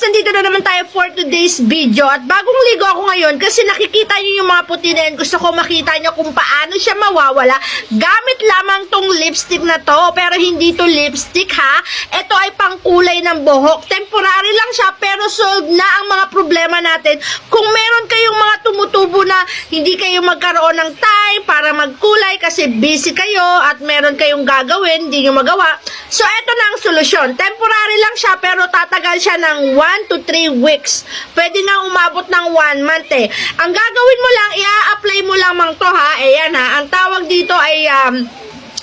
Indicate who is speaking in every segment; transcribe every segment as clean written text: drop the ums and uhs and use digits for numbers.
Speaker 1: nandito na naman tayo for today's video. At bagong ligo ako ngayon kasi nakikita nyo yung mga puti na yan. Gusto ko makita nyo kung paano siya mawawala. Gamit lamang tong lipstick na to. Pero hindi to lipstick ha. Ito ay pangkulay ng buhok. Temporary lang siya pero solve na ang mga problema natin. Kung meron kayong mga tumutubo na hindi kayo magkaroon ng time para magkulay kasi busy kayo at meron kayong gagawin, hindi nyo magawa. So, ito na ang solusyon. Temporary lang siya pero tatagal siya ng 1 to 3 weeks. Pwede nga umabot ng 1 month eh. Ang gagawin mo lang, i-apply mo lamang to ha. Ayan ha. Ang tawag dito ay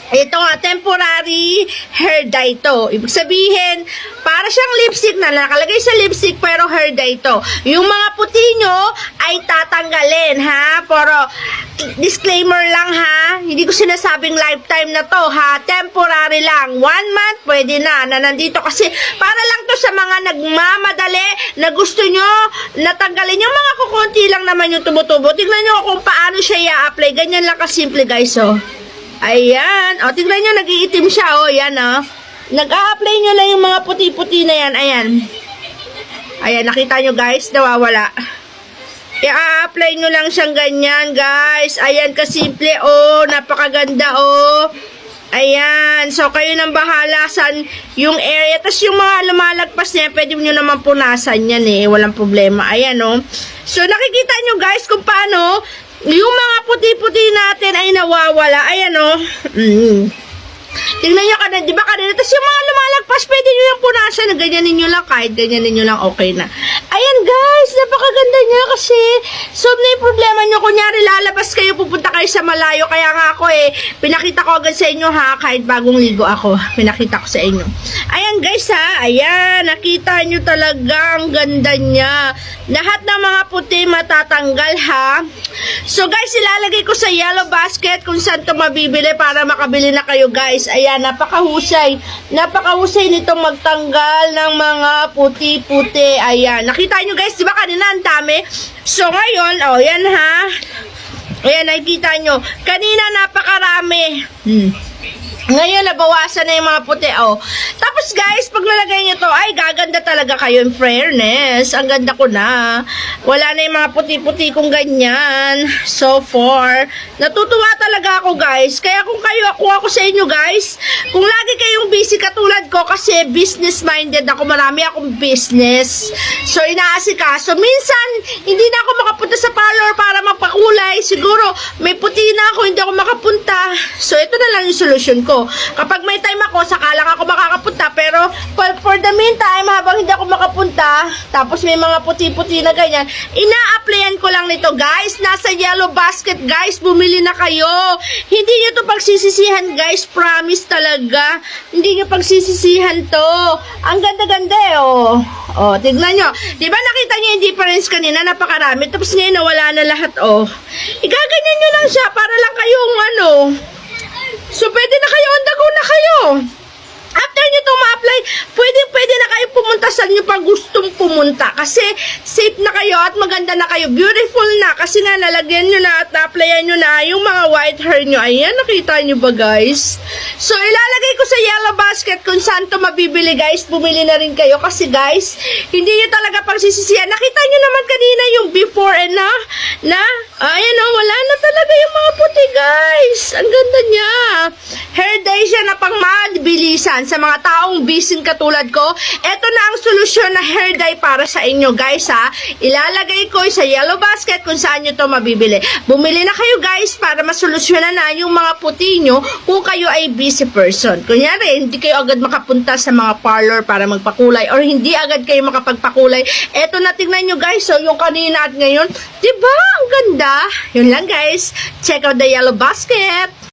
Speaker 1: ito nga, temporary hair dye to. Ibig sabihin, para siyang lipstick na nakalagay sa lipstick pero hair dye to. Yung mga puti nyo ay tatanggalin ha. Pero disclaimer lang ha, hindi ko sinasabing lifetime na to ha. Temporary lang. 1 month, pwede na nandito kasi para lang to sa mga nagmamadali na gusto nyo natanggalin yung mga kukunti lang naman yung tumutubo. Tingnan nyo kung paano siya i-apply. Ganyan lang kasimple guys oh. Ayan. O, tignan nyo, nag-iitim siya. O, yan, o. Nag-a-apply nyo lang yung mga puti-puti na yan. Ayan. Ayan, nakita nyo, guys. Nawawala. I-a-apply nyo lang siyang ganyan, guys. Ayan, kasimple, o. Napakaganda, o. Ayan. So, kayo nang bahala saan yung area. Tapos, yung mga lumalagpas niya, pwede nyo naman punasan yan, eh. Walang problema. Ayan, o. So, nakikita nyo, guys, kung paano yung mga puti-puti natin ay nawawala. Ayan o. Tingnan nyo kanina, di ba kanina? Tapos yung mga lumalagpas, pwede nyo yung punasan na ganyanin nyo lang. Kahit ganyanin nyo lang, okay na. Ayan guys, napakaganda niya kasi solve na yung problema nyo. Kunyari, lalabas kayo, pupunta kayo sa malayo. Kaya nga ako pinakita ko agad sa inyo ha. Kahit bagong ligo ako, pinakita ko sa inyo. Ayan guys ha, ayan, nakita nyo talaga ang ganda niya. Lahat ng mga puti matatanggal ha. So guys, ilalagay ko sa yellow basket kung saan ito mabibili para makabili na kayo guys. Ayan, napakahusay. Napakahusay nitong magtanggal ng mga puti-puti. Ayan, nakita nyo guys, di ba kanina ang dami? So ngayon, oh, yan ha. Ayan, nakikita nyo. Kanina napakarami. Ngayon, nabawasan na yung mga puti, oh. Tapos, guys, pag nalagay nyo to, ay, gaganda talaga kayo in fairness. Ang ganda ko na. Wala na yung mga puti-puti kong ganyan. So far. Natutuwa talaga ako, guys. Kaya kung kayo, ako sa inyo, guys, kung lagi kayong busy katulad ko, kasi business-minded ako, marami akong business. So, inaasikaso. Minsan, hindi na ako makapunta sa parlor para magpakulay. Siguro, may puti na ako, hindi ako makapunta. So, ito na lang yung solution ko. Kapag may time ako, saka lang ako makakapunta. Pero, for the meantime, habang hindi ako makapunta, tapos may mga puti-puti na ganyan, ina-applyan ko lang nito, guys. Nasa yellow basket, guys. Bumili na kayo. Hindi nyo to pagsisisihan, guys. Promise talaga. Hindi nyo pagsisisihan to. Ang ganda-ganda, oh. Oh, tignan nyo. Diba nakita nyo yung difference kanina? Napakarami. Tapos ngayon, nawala na lahat, oh. Igaganyan nyo lang siya para lang kayong, so, pwede na kayo, ondago na kayo. After nyo ito ma-apply, pwede na kayo pumunta saan nyo pa gustong pumunta. Kasi safe na kayo at maganda na kayo. Beautiful na. Kasi nga nalagyan nyo na at na-applyan nyo na yung mga white hair nyo. Ayan, nakita nyo ba guys? So, ilalagay ko sa yellow basket kung saan ito mabibili guys. Bumili na rin kayo. Kasi guys, hindi nyo talaga pagsisisihan. Nakita nyo naman kanina yung before and ayan o, wala na talaga yung mga puti guys. Ang ganda niya. Hair dye siya na pang mabilisan sa mga taong busy katulad ko. Ito na ang solusyon na hair dye para sa inyo guys ha. Ilalagay ko sa yellow basket kung saan nyo to mabibili. Bumili na kayo guys para masolusyonan na yung mga puti nyo kung kayo ay busy person. Kunyari, hindi kayo agad makapunta sa mga parlor para magpakulay or hindi agad kayo makapagpakulay. Ito na, tingnan nyo guys. So, yung kanina at ngayon, diba? Ang ganda. Yun lang guys. Check out the yellow basket.